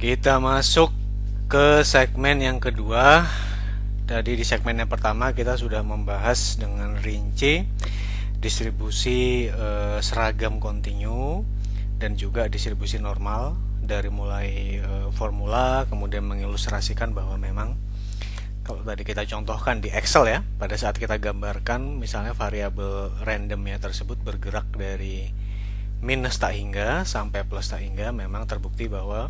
Kita masuk ke segmen yang kedua. Tadi di segmen yang pertama kita sudah membahas dengan rinci distribusi seragam kontinu dan juga distribusi normal dari mulai formula, kemudian mengilustrasikan bahwa memang kalau tadi kita contohkan di Excel ya, pada saat kita gambarkan misalnya variabel randomnya tersebut bergerak dari minus tak hingga sampai plus tak hingga, memang terbukti bahwa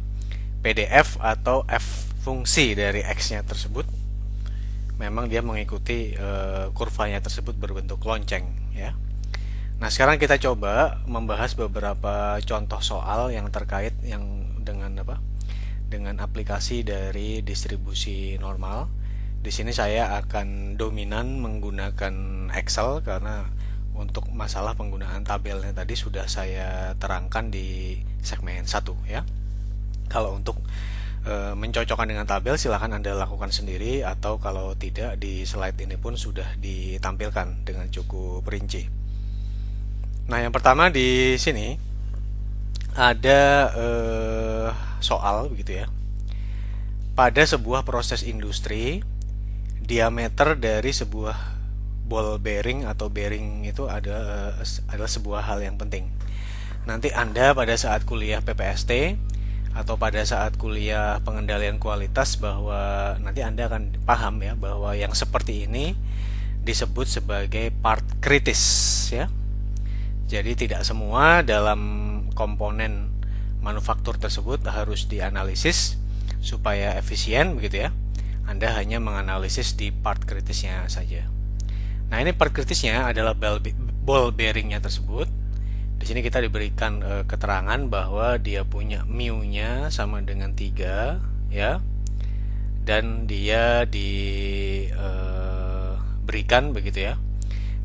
PDF atau f fungsi dari x-nya tersebut memang dia mengikuti kurvanya tersebut berbentuk lonceng ya. Nah, sekarang kita coba membahas beberapa contoh soal yang terkait yang dengan apa? Dengan aplikasi dari distribusi normal. Di sini saya akan dominan menggunakan Excel karena untuk masalah penggunaan tabelnya tadi sudah saya terangkan di segmen 1 ya. Kalau untuk mencocokkan dengan tabel silahkan Anda lakukan sendiri, atau kalau tidak di slide ini pun sudah ditampilkan dengan cukup rinci. Nah, yang pertama di sini ada soal begitu ya. Pada sebuah proses industri, diameter dari sebuah ball bearing atau bearing itu adalah sebuah hal yang penting. Nanti Anda pada saat kuliah PPST atau pada saat kuliah pengendalian kualitas, bahwa nanti Anda akan paham ya bahwa yang seperti ini disebut sebagai part kritis ya. Jadi tidak semua dalam komponen manufaktur tersebut harus dianalisis supaya efisien begitu ya. Anda hanya menganalisis di part kritisnya saja. Nah, ini part kritisnya adalah ball bearingnya tersebut. Di sini kita diberikan keterangan bahwa dia punya mu-nya sama dengan 3 ya. Dan dia diberikan begitu ya.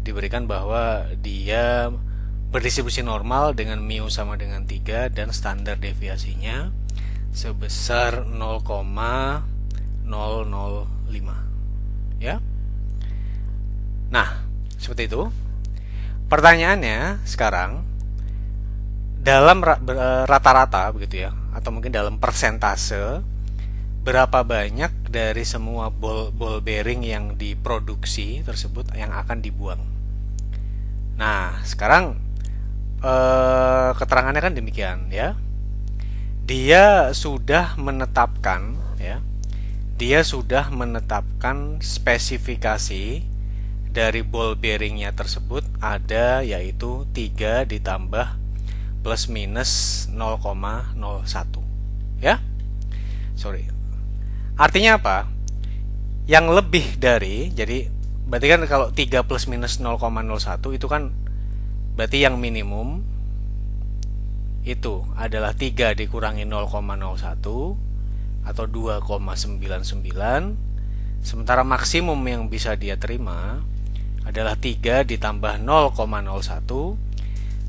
Diberikan bahwa dia berdistribusi normal dengan mu sama dengan 3 dan standar deviasinya sebesar 0,005 ya. Nah, seperti itu. Pertanyaannya sekarang, dalam rata-rata begitu ya, atau mungkin dalam persentase, berapa banyak dari semua ball bearing yang diproduksi tersebut yang akan dibuang? Nah, sekarang keterangannya kan demikian ya. Dia sudah menetapkan ya. Dia sudah menetapkan spesifikasi dari ball bearingnya tersebut ada, yaitu 3 ditambah plus minus 0,01 ya. Sorry. Artinya apa? Yang lebih dari, jadi berarti kan kalau 3 plus minus 0,01 itu kan berarti yang minimum itu adalah 3 dikurangi 0,01 atau 2,99. Sementara maksimum yang bisa dia terima adalah 3 ditambah 0,01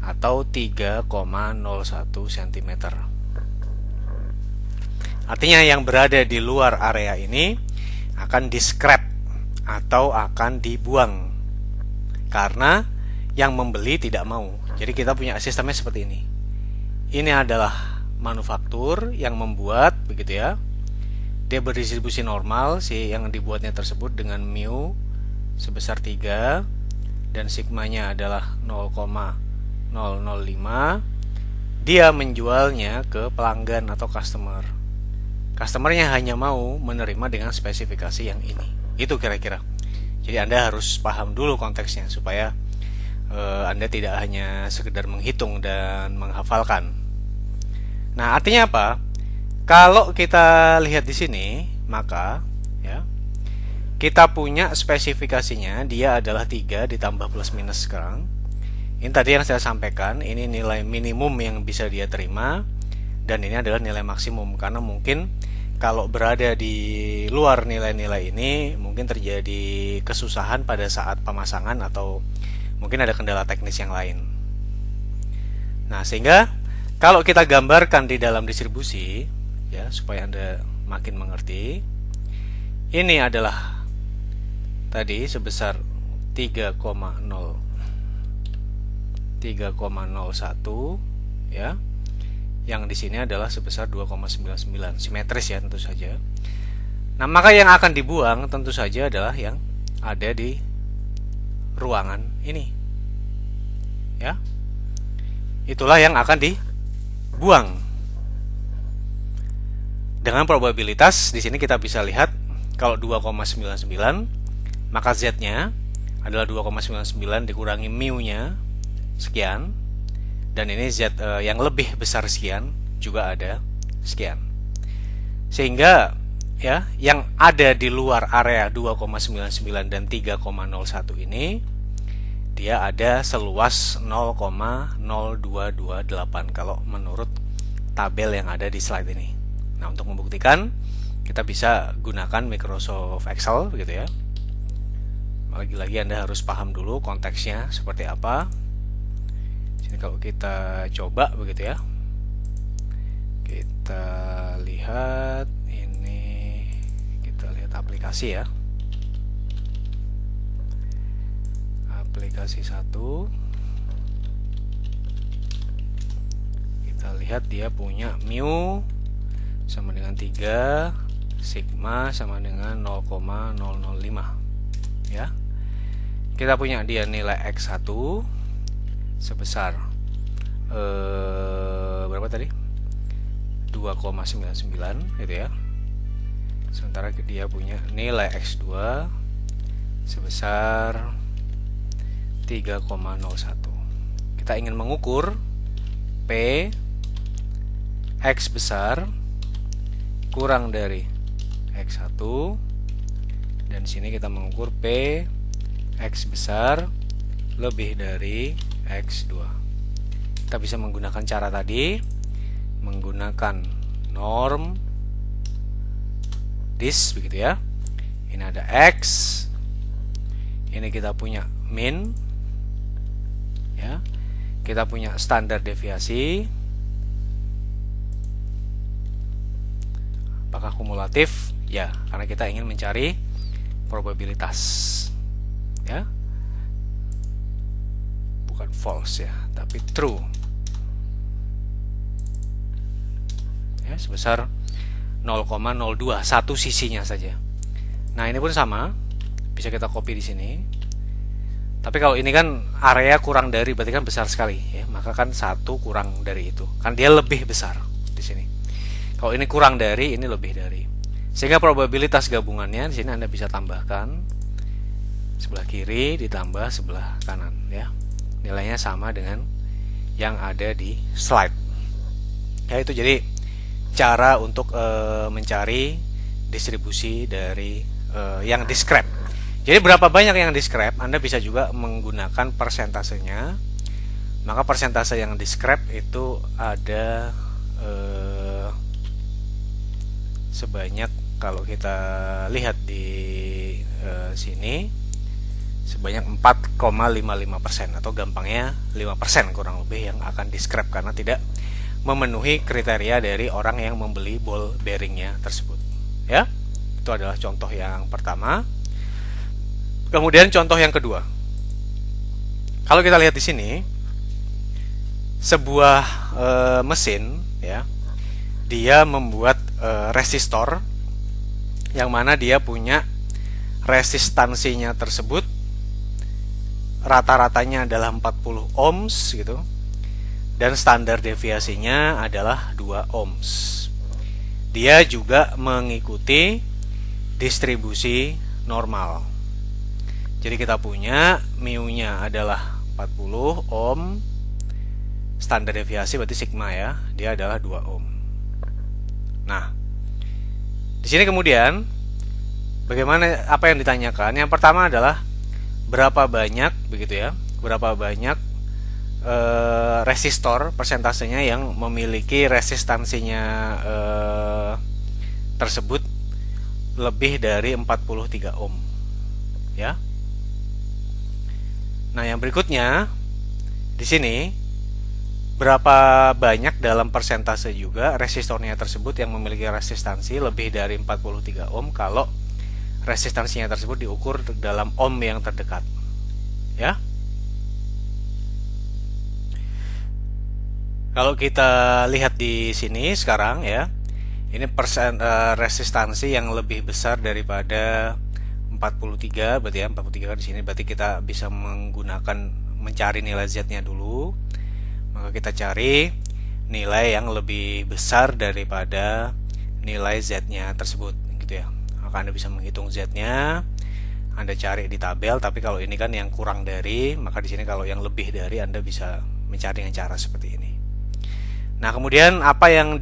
atau 3,01 cm. Artinya yang berada di luar area ini akan di-scrap atau akan dibuang karena yang membeli tidak mau. Jadi kita punya sistemnya seperti ini. Ini adalah manufaktur yang membuat begitu ya. Dia berdistribusi normal, si yang dibuatnya tersebut dengan mu sebesar 3 dan sigmanya adalah 0,005. Dia menjualnya ke pelanggan atau customer. Customernya hanya mau menerima dengan spesifikasi yang ini. Itu kira-kira. Jadi Anda harus paham dulu konteksnya supaya Anda tidak hanya sekedar menghitung dan menghafalkan. Nah, artinya apa? Kalau kita lihat di sini, maka ya, kita punya spesifikasinya, dia adalah 3 ditambah plus minus sekarang. Ini tadi yang saya sampaikan, ini nilai minimum yang bisa dia terima, dan ini adalah nilai maksimum. Karena mungkin kalau berada di luar nilai-nilai ini, mungkin terjadi kesusahan pada saat pemasangan atau mungkin ada kendala teknis yang lain. Nah, sehingga kalau kita gambarkan di dalam distribusi, ya, supaya Anda makin mengerti, ini adalah tadi sebesar 3,01 ya. Yang di sini adalah sebesar 2,99, simetris ya tentu saja. Nah, maka yang akan dibuang tentu saja adalah yang ada di ruangan ini. Ya. Itulah yang akan dibuang. Dengan probabilitas di sini kita bisa lihat kalau 2,99 maka Z-nya adalah 2,99 dikurangi mu-nya sekian, dan ini Z yang lebih besar sekian juga ada sekian. Sehingga ya, yang ada di luar area 2,99 dan 3,01 ini dia ada seluas 0,0228 kalau menurut tabel yang ada di slide ini. Nah, untuk membuktikan kita bisa gunakan Microsoft Excel begitu ya. Lagi-lagi Anda harus paham dulu konteksnya seperti apa. Sini kalau kita coba begitu ya. Kita lihat ini, kita lihat aplikasi ya. Aplikasi 1. Kita lihat dia punya mu sama dengan 3, sigma sama dengan 0,005 ya. Kita punya dia nilai X1 sebesar berapa tadi? 2,99 gitu ya. Sementara dia punya nilai X2 sebesar 3,01. Kita ingin mengukur P X besar kurang dari X1, dan di sini kita mengukur P X besar lebih dari X2. Kita bisa menggunakan cara tadi, menggunakan norm dis begitu ya. Ini ada X, ini kita punya min ya, kita punya standar deviasi. Apakah kumulatif? Ya, karena kita ingin mencari probabilitas ya, bukan false ya, tapi true ya, sebesar 0,02, satu sisinya saja. Nah, ini pun sama, bisa kita copy di sini. Tapi kalau ini kan area kurang dari, berarti kan besar sekali ya, maka kan 1 kurang dari itu, kan dia lebih besar di sini. Kalau ini kurang dari, ini lebih dari. Sehingga probabilitas gabungannya di sini Anda bisa tambahkan sebelah kiri ditambah sebelah kanan ya. Nilainya sama dengan yang ada di slide. Ya, itu jadi cara untuk mencari distribusi dari yang discrete. Jadi berapa banyak yang discrete, Anda bisa juga menggunakan persentasenya. Maka persentase yang discrete itu ada sebanyak, kalau kita lihat di sini, sebanyak 4,55%, atau gampangnya 5% kurang lebih yang akan discrete karena tidak memenuhi kriteria dari orang yang membeli ball bearingnya tersebut ya. Itu adalah contoh yang pertama. Kemudian contoh yang kedua, kalau kita lihat di sini, sebuah mesin ya, dia membuat resistor yang mana dia punya resistansinya tersebut rata-ratanya adalah 40 ohms gitu, dan standar deviasinya adalah 2 ohms. Dia juga mengikuti distribusi normal. Jadi kita punya mu-nya adalah 40 ohm, standar deviasi berarti sigma ya, dia adalah 2 ohm. Nah, di sini kemudian bagaimana, apa yang ditanyakan? Yang pertama adalah berapa banyak begitu ya, berapa banyak resistor persentasenya yang memiliki resistansinya tersebut lebih dari 43 ohm ya. Nah, yang berikutnya di sini, berapa banyak dalam persentase juga resistornya tersebut yang memiliki resistansi lebih dari 43 ohm kalau resistansinya tersebut diukur dalam ohm yang terdekat ya. Kalau kita lihat di sini sekarang ya, ini resistansi yang lebih besar daripada 43, berarti ya 43 kan di sini, berarti kita bisa menggunakan mencari nilai Z-nya dulu. Maka kita cari nilai yang lebih besar daripada nilai Z-nya tersebut gitu ya. Maka Anda bisa menghitung Z-nya, Anda cari di tabel, tapi kalau ini kan yang kurang dari, maka di sini kalau yang lebih dari Anda bisa mencari dengan cara seperti ini. Nah, kemudian apa yang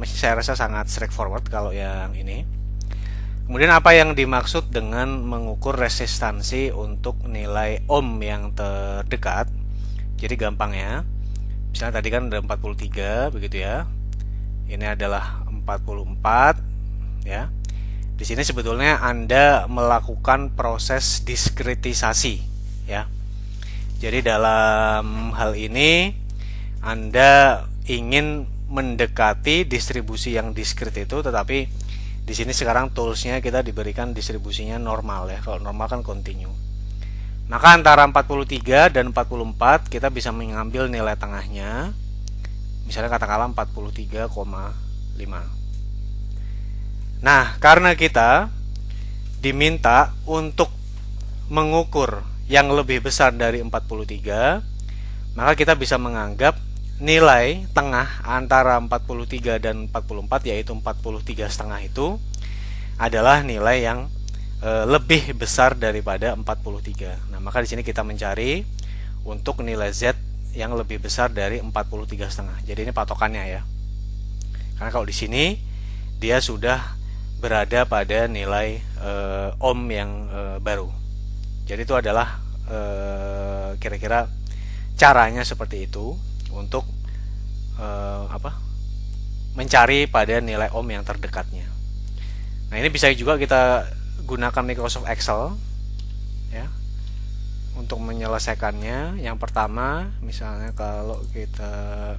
saya rasa sangat straightforward kalau yang ini. Kemudian apa yang dimaksud dengan mengukur resistansi untuk nilai ohm yang terdekat? Jadi gampang ya. Misalnya tadi kan ada 43 begitu ya. Ini adalah 44 ya. Di sini sebetulnya Anda melakukan proses diskretisasi ya. Jadi dalam hal ini Anda ingin mendekati distribusi yang diskret itu, tetapi di sini sekarang toolsnya kita diberikan distribusinya normal ya. Kalau normal kan continue. Maka antara 43 dan 44 kita bisa mengambil nilai tengahnya. Misalnya katakanlah 43,5. Nah, karena kita diminta untuk mengukur yang lebih besar dari 43, maka kita bisa menganggap nilai tengah antara 43 dan 44, yaitu 43,5 itu adalah nilai yang lebih besar daripada 43. Nah, maka di sini kita mencari untuk nilai Z yang lebih besar dari 43,5. Jadi ini patokannya ya. Karena kalau di sini dia sudah berada pada nilai ohm yang baru. Jadi itu adalah kira-kira caranya seperti itu untuk mencari pada nilai ohm yang terdekatnya. Nah, ini bisa juga kita gunakan Microsoft Excel ya untuk menyelesaikannya. Yang pertama, misalnya kalau kita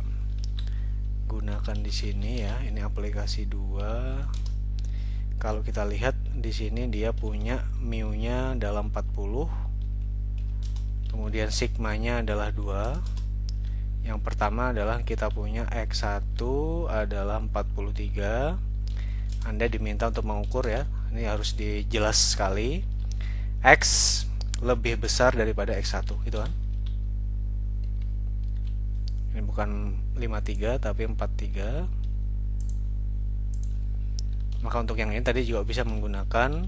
gunakan di sini ya, ini aplikasi 2. Kalau kita lihat di sini dia punya mu-nya dalam 40. Kemudian sigma-nya adalah 2. Yang pertama adalah kita punya X1 adalah 43. Anda diminta untuk mengukur ya. Ini harus dijelas sekali. X lebih besar daripada X1, gitu kan? Ini bukan 53 tapi 43. Maka untuk yang ini tadi juga bisa menggunakan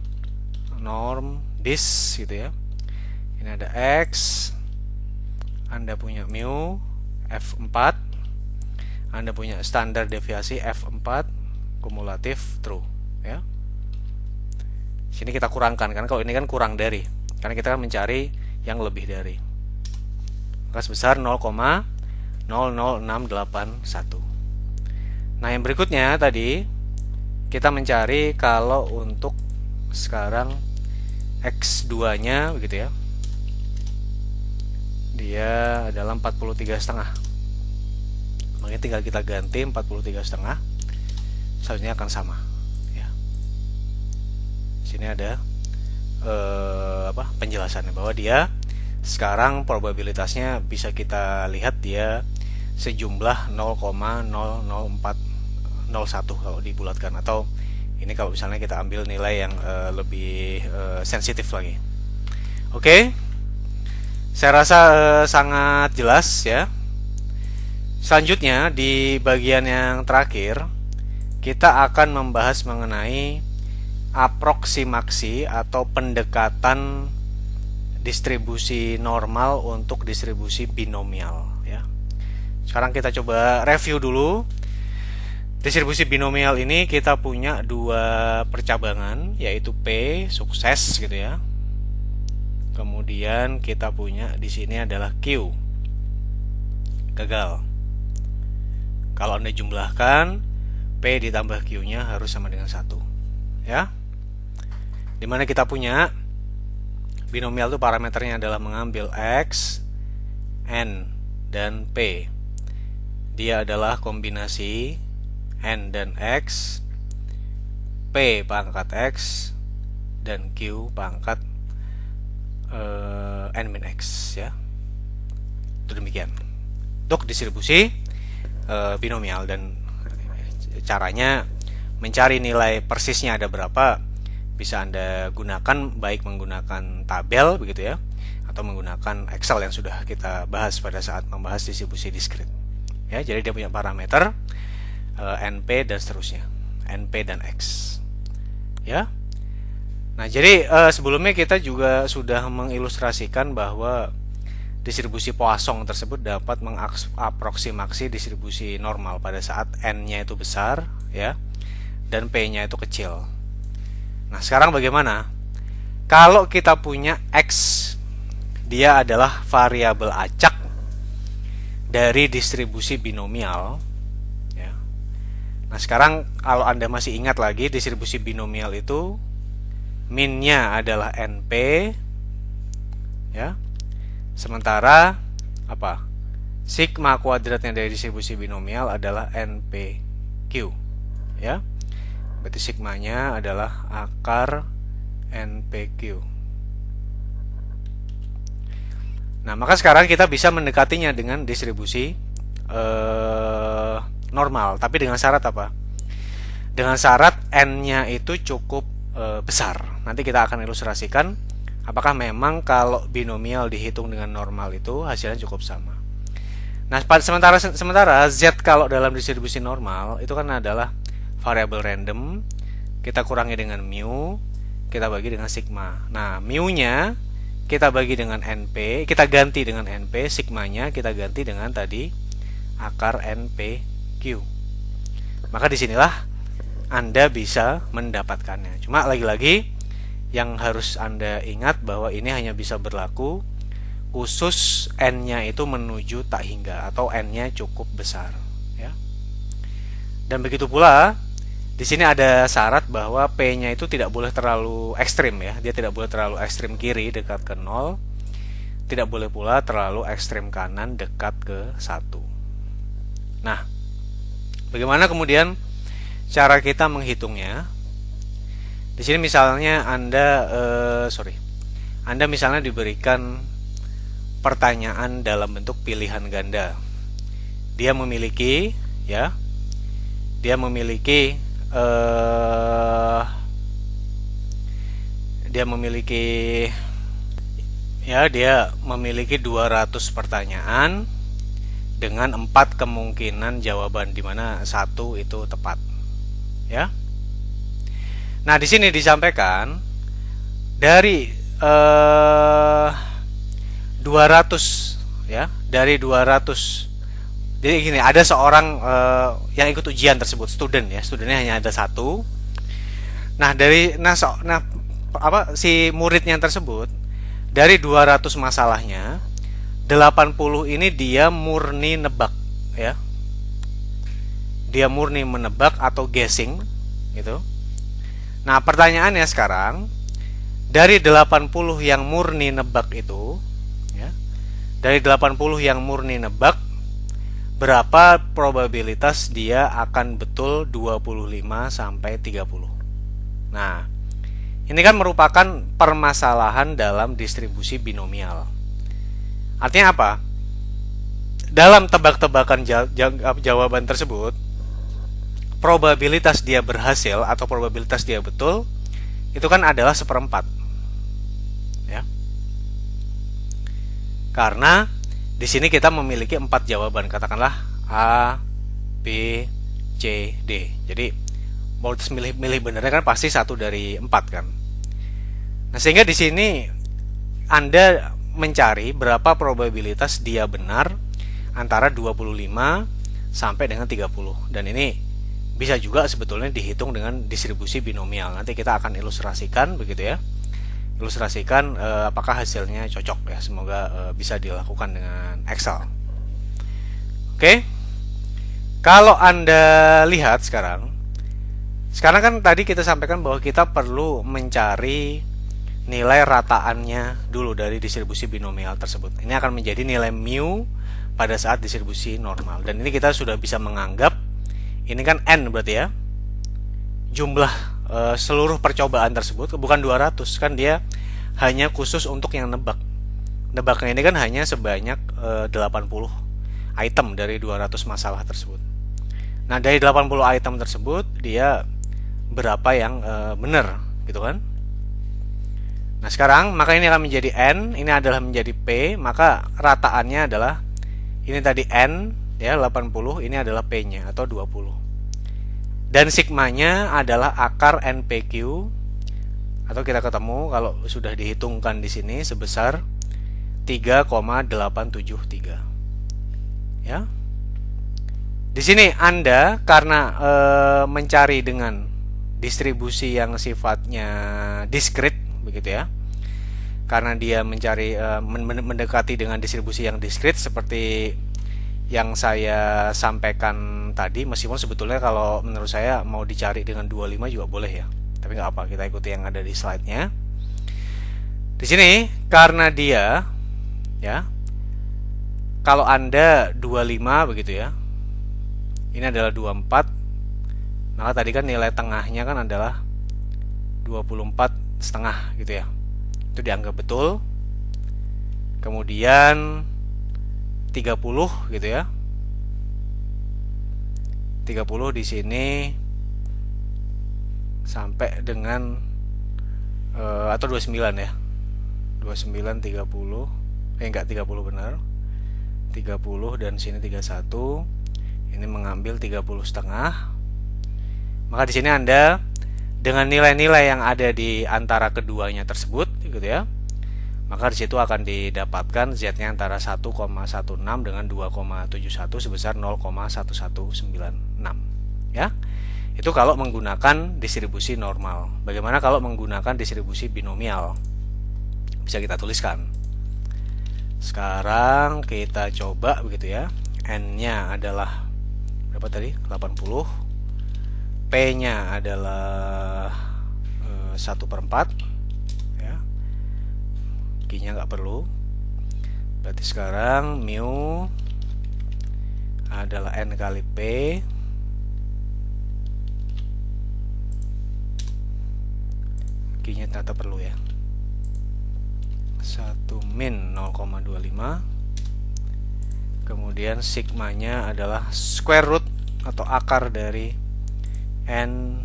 norm dis gitu ya. Ini ada X, Anda punya mu F4, Anda punya standar deviasi F4, kumulatif true ya. Sini kita kurangkan, karena kalau ini kan kurang dari, karena kita kan mencari yang lebih dari. Maka sebesar 0,00681. Nah, yang berikutnya tadi kita mencari kalau untuk sekarang X2-nya begitu ya. Dia adalah 43,5. Makanya tinggal kita ganti 43,5. Seharusnya akan sama ya. Sini ada penjelasannya bahwa dia sekarang probabilitasnya bisa kita lihat dia sejumlah 0,00401 kalau dibulatkan, atau ini kalau misalnya kita ambil nilai yang lebih sensitif lagi. Oke. Saya rasa sangat jelas ya. Selanjutnya di bagian yang terakhir kita akan membahas mengenai aproksimasi atau pendekatan distribusi normal untuk distribusi binomial ya. Sekarang kita coba review dulu. Distribusi binomial ini kita punya dua percabangan, yaitu P sukses gitu ya. Kemudian kita punya di sini adalah Q gagal. Kalau Anda jumlahkan P ditambah Q-nya harus sama dengan 1 ya. Dimana kita punya binomial itu parameternya adalah mengambil X, N, dan P. Dia adalah kombinasi N dan X, P pangkat X, dan Q pangkat N min X ya. Itu demikian untuk distribusi binomial, dan caranya mencari nilai persisnya ada berapa bisa Anda gunakan, baik menggunakan tabel begitu ya, atau menggunakan Excel yang sudah kita bahas pada saat membahas distribusi diskrit. Ya, jadi dia punya parameter NP dan seterusnya, NP dan X. Ya. Nah, jadi sebelumnya kita juga sudah mengilustrasikan bahwa distribusi Poisson tersebut dapat mengaproksimasi distribusi normal pada saat N-nya itu besar, ya, dan P-nya itu kecil. Nah, sekarang bagaimana? Kalau kita punya X, dia adalah variabel acak dari distribusi binomial, ya. Nah, sekarang kalau Anda masih ingat lagi, distribusi binomial itu min-nya adalah NP, ya. Sementara apa? Sigma kuadratnya dari distribusi binomial adalah NPQ, ya. Berarti sigmanya adalah akar NPQ. Nah, maka sekarang kita bisa mendekatinya dengan distribusi normal, tapi dengan syarat apa? Dengan syarat N-nya itu cukup besar. Nanti kita akan ilustrasikan apakah memang kalau binomial dihitung dengan normal itu hasilnya cukup sama. Nah, sementara Z kalau dalam distribusi normal itu kan adalah variabel random, kita kurangi dengan mu, kita bagi dengan sigma. Nah, mu-nya kita bagi dengan NP, kita ganti dengan NP, sigmanya kita ganti dengan tadi akar NPQ. Maka disinilah Anda bisa mendapatkannya. Cuma lagi-lagi yang harus Anda ingat bahwa ini hanya bisa berlaku khusus N-nya itu menuju tak hingga atau N-nya cukup besar, ya. Dan begitu pula di sini ada syarat bahwa P-nya itu tidak boleh terlalu ekstrim, ya. Dia tidak boleh terlalu ekstrim kiri dekat ke 0, tidak boleh pula terlalu ekstrim kanan dekat ke 1. Nah, bagaimana kemudian cara kita menghitungnya? Di sini misalnya Anda misalnya diberikan pertanyaan dalam bentuk pilihan ganda. Dia memiliki dia memiliki 200 pertanyaan dengan 4 kemungkinan jawaban, di mana 1 itu tepat, ya. Nah, di sini disampaikan dari 200, ya, dari 200. Jadi gini, ada seorang yang ikut ujian tersebut, studennya hanya ada 1. Nah, si muridnya tersebut dari 200 masalahnya 80 ini dia murni nebak, ya. Dia murni menebak atau guessing gitu. Nah, pertanyaannya sekarang, dari 80 yang murni nebak itu, ya, dari 80 yang murni nebak, berapa probabilitas dia akan betul 25 sampai 30. Nah, ini kan merupakan permasalahan dalam distribusi binomial. Artinya apa? Dalam tebak-tebakan jawaban tersebut, probabilitas dia berhasil atau probabilitas dia betul itu kan adalah 1/4, ya. Karena di sini kita memiliki 4 jawaban, katakanlah A, B, C, D. Jadi mau milih benernya kan pasti 1 dari 4 kan. Nah, sehingga di sini Anda mencari berapa probabilitas dia benar antara 25 sampai dengan 30. Dan ini bisa juga sebetulnya dihitung dengan distribusi binomial. Nanti kita akan ilustrasikan begitu, ya. Ilustrasikan apakah hasilnya cocok, ya. Semoga bisa dilakukan dengan Excel. Oke. Kalau Anda lihat sekarang kan tadi kita sampaikan bahwa kita perlu mencari nilai rataannya dulu dari distribusi binomial tersebut. Ini akan menjadi nilai mu pada saat distribusi normal. Dan ini kita sudah bisa menganggap ini kan N berarti, ya, jumlah seluruh percobaan tersebut, bukan 200, kan dia hanya khusus untuk yang nebak. Nebaknya ini kan hanya sebanyak 80 item dari 200 masalah tersebut. Nah, dari 80 item tersebut dia berapa yang benar gitu kan. Nah, sekarang maka ini akan menjadi N, ini adalah menjadi P, maka rataannya adalah ini tadi N ya 80, ini adalah P-nya atau 20. Dan sigmanya adalah akar NPQ, atau kita ketemu kalau sudah dihitungkan di sini sebesar 3,873. Ya. Di sini Anda karena mencari dengan distribusi yang sifatnya diskrit begitu ya. Karena dia mencari mendekati dengan distribusi yang diskrit seperti yang saya sampaikan tadi, meskipun sebetulnya kalau menurut saya mau dicari dengan 25 juga boleh ya. Tapi nggak apa, kita ikuti yang ada di slide-nya. Di sini karena dia ya, kalau Anda 25 begitu ya, ini adalah 24, maka tadi kan nilai tengahnya kan adalah 24,5 gitu ya. Itu dianggap betul. Kemudian 30 gitu ya. 30 di sini sampai dengan atau 29 ya. 29 30. Enggak 30 benar. 30 dan sini 31. Ini mengambil 30,5. Maka di sini Anda dengan nilai-nilai yang ada di antara keduanya tersebut gitu ya, maka di situ akan didapatkan Z-nya antara 1,16 dengan 2,71 sebesar 0,1196 ya. Itu kalau menggunakan distribusi normal. Bagaimana kalau menggunakan distribusi binomial? Bisa kita tuliskan. Sekarang kita coba begitu ya. N-nya adalah berapa tadi? 80. P-nya adalah 1/4 ya. Q-nya nggak perlu. Berarti sekarang mu adalah N kali P. Q-nya ternyata perlu ya. 1 min 0,25. Kemudian sigmanya adalah square root atau akar dari N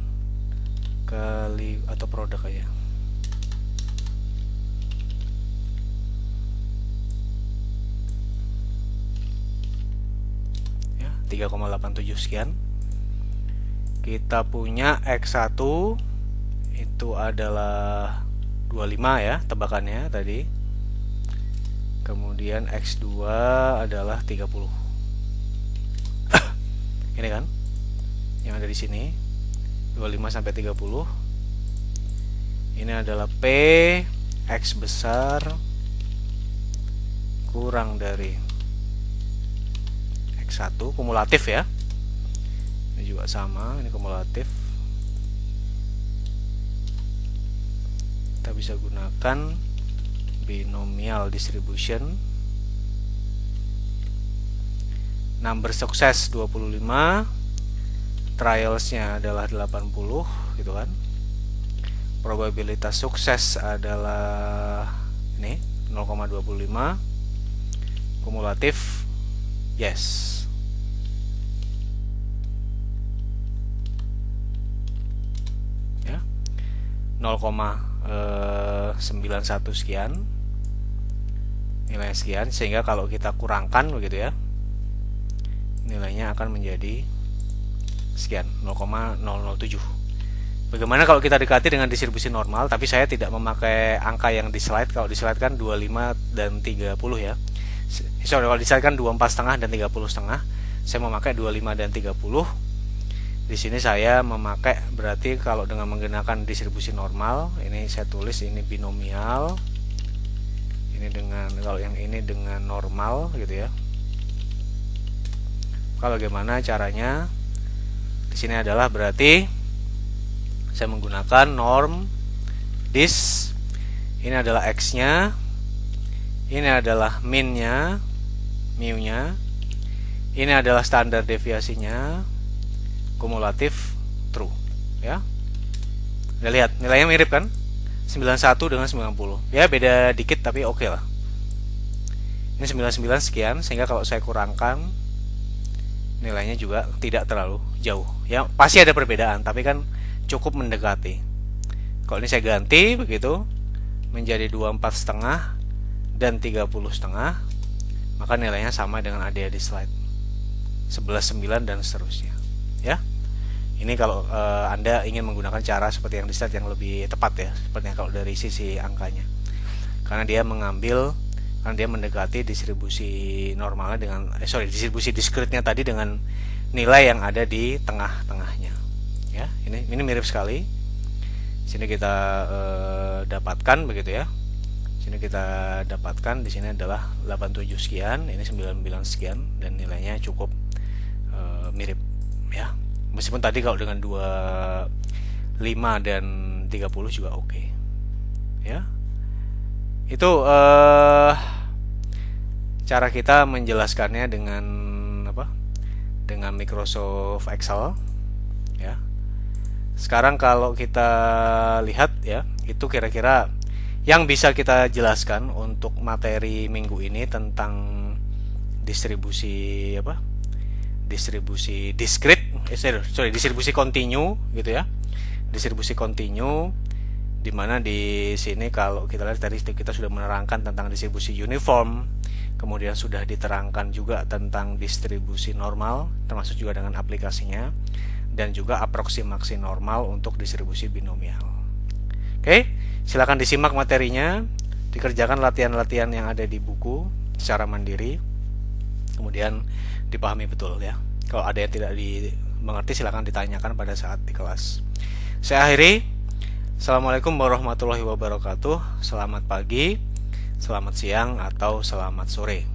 kali atau produk aja ya, 3,87 sekian. Kita punya X1 itu adalah 25 ya tebakannya tadi. Kemudian X2 adalah 30. Ini kan yang ada di sini 25 sampai 30. Ini adalah P X besar kurang dari X1 kumulatif ya. Ini juga sama, ini kumulatif. Kita bisa gunakan binomial distribution. Number sukses 25, trialsnya adalah 80 gitu kan. Probabilitas sukses adalah ini 0,25. Kumulatif yes. Ya. 0,91 sekian. Nilai sekian, sehingga kalau kita kurangkan begitu ya, nilainya akan menjadi sekian, 0,007. Bagaimana kalau kita dekati dengan distribusi normal, tapi saya tidak memakai angka yang di slide. Kalau di slide kan 25 dan 30 ya. Sorry, kalau di slide kan 24,5 dan 30,5. Saya memakai 25 dan 30. Di sini saya memakai, berarti kalau dengan menggunakan distribusi normal, ini saya tulis ini binomial. Ini dengan, kalau yang ini dengan normal gitu ya. Kalau bagaimana caranya? Di sini adalah berarti saya menggunakan norm dis. Ini adalah X-nya. Ini adalah min-nya, mu-nya. Ini adalah standar deviasinya. Kumulatif true, ya. Udah lihat, nilainya mirip kan? 91 dengan 90. Ya, beda dikit tapi oke lah. Ini 99 sekian, sehingga kalau saya kurangkan nilainya juga tidak terlalu jauh. Ya, pasti ada perbedaan, tapi kan cukup mendekati. Kalau ini saya ganti begitu menjadi 24 setengah dan 30 setengah, maka nilainya sama dengan ada di slide 11,9 dan seterusnya. Ya, ini kalau Anda ingin menggunakan cara seperti yang di slide yang lebih tepat ya, sepertinya kalau dari sisi angkanya, karena dia mendekati distribusi normalnya dengan distribusi diskretnya tadi dengan nilai yang ada di tengah-tengahnya. Ya, ini mirip sekali. Sini kita dapatkan begitu ya. Sini kita dapatkan di sini adalah 87 sekian, ini 99 sekian, dan nilainya cukup mirip ya. Meskipun tadi kalau dengan 25 dan 30 juga oke. Ya. Itu cara kita menjelaskannya dengan apa? Dengan Microsoft Excel ya. Sekarang kalau kita lihat ya, itu kira-kira yang bisa kita jelaskan untuk materi minggu ini tentang distribusi apa? Distribusi distribusi kontinu gitu ya. Distribusi kontinu, di mana di sini kalau kita lihat tadi kita sudah menerangkan tentang distribusi uniform, kemudian sudah diterangkan juga tentang distribusi normal, termasuk juga dengan aplikasinya, dan juga aproksimasi normal untuk distribusi binomial. Oke, silakan disimak materinya, dikerjakan latihan-latihan yang ada di buku secara mandiri, kemudian dipahami betul ya. Kalau ada yang tidak dimengerti silakan ditanyakan pada saat di kelas. Saya akhiri. Assalamualaikum warahmatullahi wabarakatuh. Selamat pagi, selamat siang, atau selamat sore.